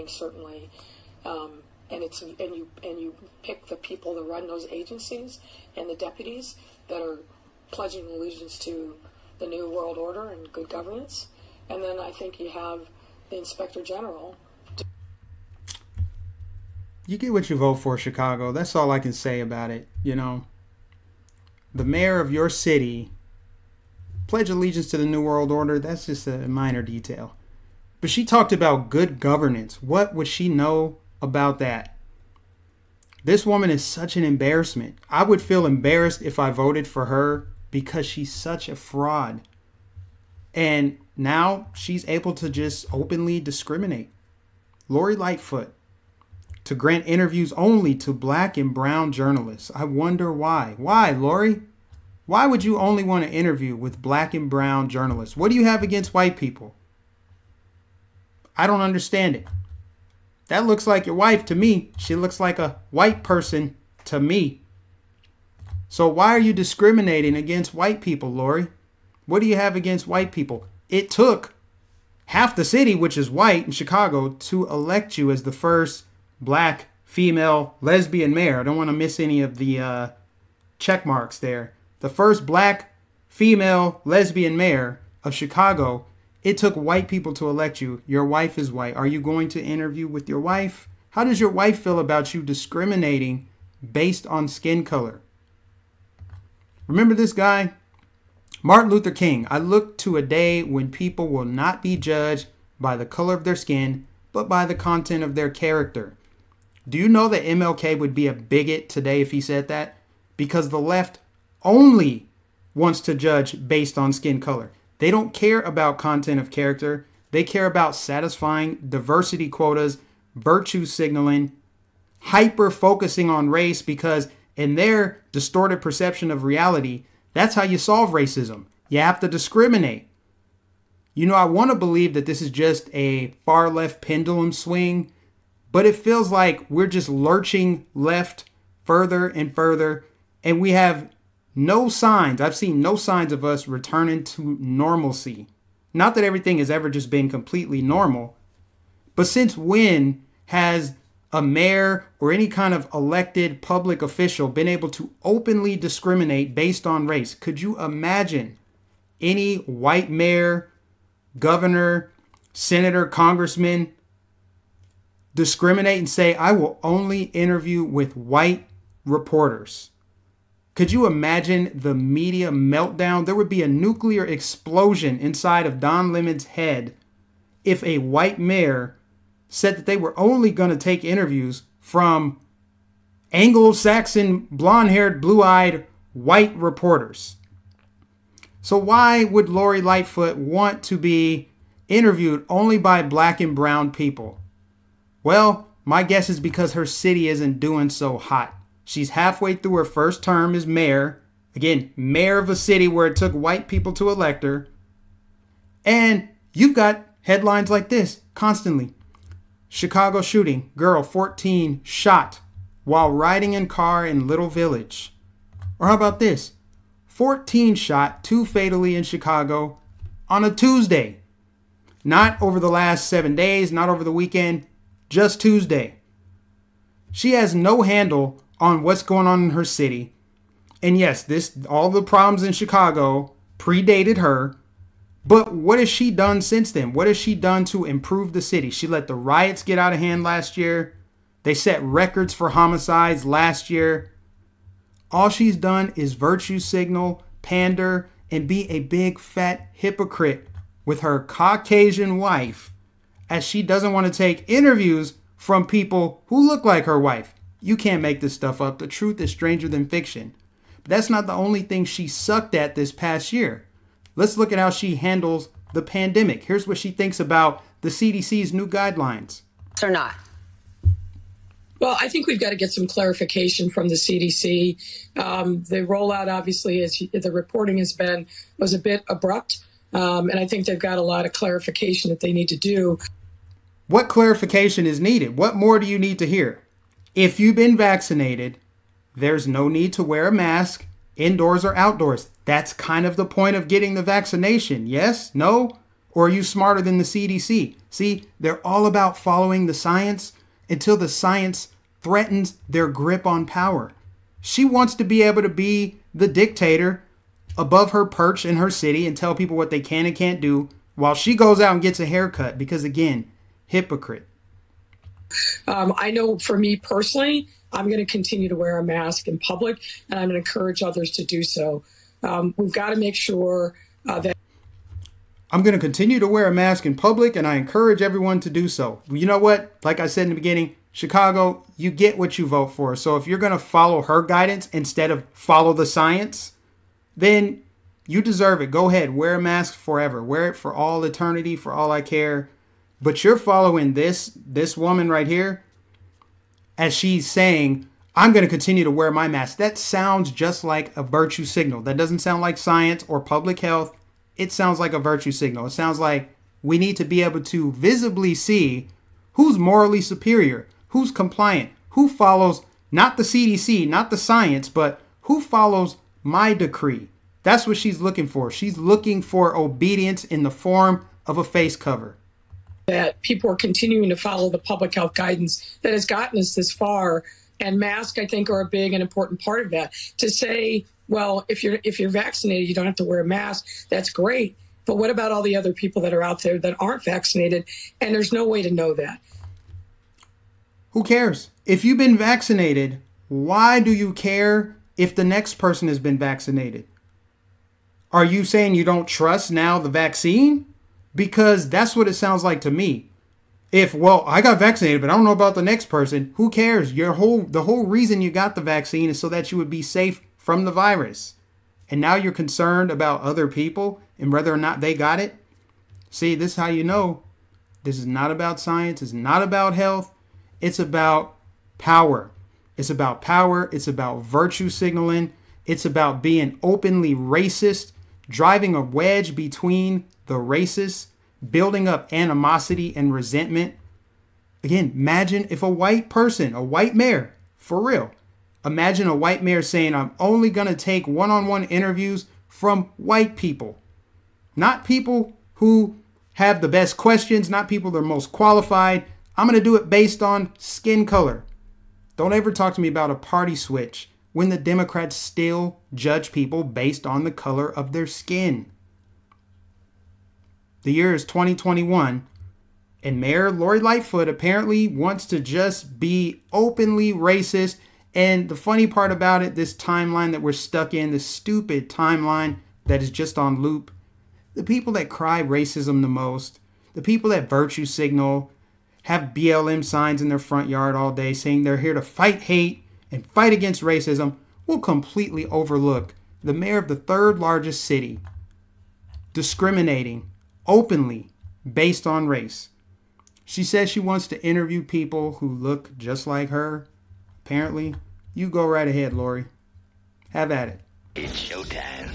think certainly, and you pick the people that run those agencies and the deputies that are pledging allegiance to the New World Order and good governance, and then I think you have the Inspector General. You get what you vote for, Chicago. That's all I can say about it. You know, the mayor of your city pledge allegiance to the New World Order. That's just a minor detail. But she talked about good governance. What would she know about that? This woman is such an embarrassment. I would feel embarrassed if I voted for her because she's such a fraud. And now she's able to just openly discriminate. Lori Lightfoot, to grant interviews only to black and brown journalists. I wonder why. Why, Lori? Why would you only want to interview with black and brown journalists? What do you have against white people? I don't understand it. That looks like your wife to me. She looks like a white person to me. So why are you discriminating against white people, Lori? What do you have against white people? It took half the city, which is white in Chicago, to elect you as the first black, female, lesbian mayor. I don't want to miss any of the check marks there. The first black, female, lesbian mayor of Chicago. It took white people to elect you. Your wife is white. Are you going to interview with your wife? How does your wife feel about you discriminating based on skin color? Remember this guy? Martin Luther King. I look to a day when people will not be judged by the color of their skin, but by the content of their character. Do you know that MLK would be a bigot today if he said that? Because the left only wants to judge based on skin color. They don't care about content of character. They care about satisfying diversity quotas, virtue signaling, hyper focusing on race, because in their distorted perception of reality, that's how you solve racism. You have to discriminate. You know, I want to believe that this is just a far left pendulum swing, but it feels like we're just lurching left further and further, and we have no signs. I've seen no signs of us returning to normalcy. Not that everything has ever just been completely normal, but since when has a mayor or any kind of elected public official been able to openly discriminate based on race? Could you imagine any white mayor, governor, senator, congressman discriminate and say, I will only interview with white reporters? Could you imagine the media meltdown? There would be a nuclear explosion inside of Don Lemon's head if a white mayor said that they were only going to take interviews from Anglo-Saxon, blonde-haired, blue-eyed, white reporters. So why would Lori Lightfoot want to be interviewed only by black and brown people? Well, my guess is because her city isn't doing so hot. She's halfway through her first term as mayor. Again, mayor of a city where it took white people to elect her. And you've got headlines like this constantly. Chicago shooting, girl 14 shot while riding in car in Little Village. Or how about this? 14 shot, 2 fatally in Chicago on a Tuesday. Not over the last 7 days, not over the weekend, just Tuesday. She has no handle on what's going on in her city. And yes, all the problems in Chicago predated her. But what has she done since then? What has she done to improve the city? She let the riots get out of hand last year. They set records for homicides last year. All she's done is virtue signal, pander, and be a big fat hypocrite with her Caucasian wife, as she doesn't want to take interviews from people who look like her wife. You can't make this stuff up. The truth is stranger than fiction. But that's not the only thing she sucked at this past year. Let's look at how she handles the pandemic. Here's what she thinks about the CDC's new guidelines. Or not? Well, I think we've got to get some clarification from the CDC. The rollout, obviously, as the reporting was a bit abrupt. And I think they've got a lot of clarification that they need to do. What clarification is needed? What more do you need to hear? If you've been vaccinated, there's no need to wear a mask indoors or outdoors. That's kind of the point of getting the vaccination. Yes? No? Or are you smarter than the CDC? See, they're all about following the science until the science threatens their grip on power. She wants to be able to be the dictator above her perch in her city and tell people what they can and can't do while she goes out and gets a haircut because, again, hypocrite. I know for me personally, I'm going to continue to wear a mask in public, and I'm going to encourage others to do so. We've got to make sure that I'm going to continue to wear a mask in public, and I encourage everyone to do so. You know what? Like I said in the beginning, Chicago, you get what you vote for. So if you're going to follow her guidance instead of follow the science, then you deserve it. Go ahead. Wear a mask forever. Wear it for all eternity, for all I care. But you're following this woman right here as she's saying, I'm going to continue to wear my mask. That sounds just like a virtue signal. That doesn't sound like science or public health. It sounds like a virtue signal. It sounds like we need to be able to visibly see who's morally superior, who's compliant, who follows not the CDC, not the science, but who follows my decree. That's what she's looking for. She's looking for obedience in the form of a face cover. That people are continuing to follow the public health guidance that has gotten us this far. And masks, I think, are a big and important part of that. To say, well, if you're vaccinated, you don't have to wear a mask. That's great. But what about all the other people that are out there that aren't vaccinated? And there's no way to know that. Who cares? If you've been vaccinated, why do you care if the next person has been vaccinated? Are you saying you don't trust now the vaccine? Because that's what it sounds like to me. If, well, I got vaccinated, but I don't know about the next person. Who cares? The whole reason you got the vaccine is so that you would be safe from the virus. And now you're concerned about other people and whether or not they got it. See, this is how you know this is not about science. It's not about health. It's about power. It's about power. It's about virtue signaling. It's about being openly racist, driving a wedge between the races, building up animosity and resentment. Again, imagine if a white person, a white mayor, for real, imagine a white mayor saying, I'm only going to take one-on-one interviews from white people, not people who have the best questions, not people that are most qualified. I'm going to do it based on skin color. Don't ever talk to me about a party switch when the Democrats still judge people based on the color of their skin. The year is 2021, and Mayor Lori Lightfoot apparently wants to just be openly racist. And the funny part about it, this timeline that we're stuck in, this stupid timeline that is just on loop, the people that cry racism the most, the people that virtue signal, have BLM signs in their front yard all day saying they're here to fight hate and fight against racism, will completely overlook the mayor of the third largest city discriminating openly based on race. She says she wants to interview people who look just like her. Apparently, you go right ahead, Lori. Have at it. It's showtime.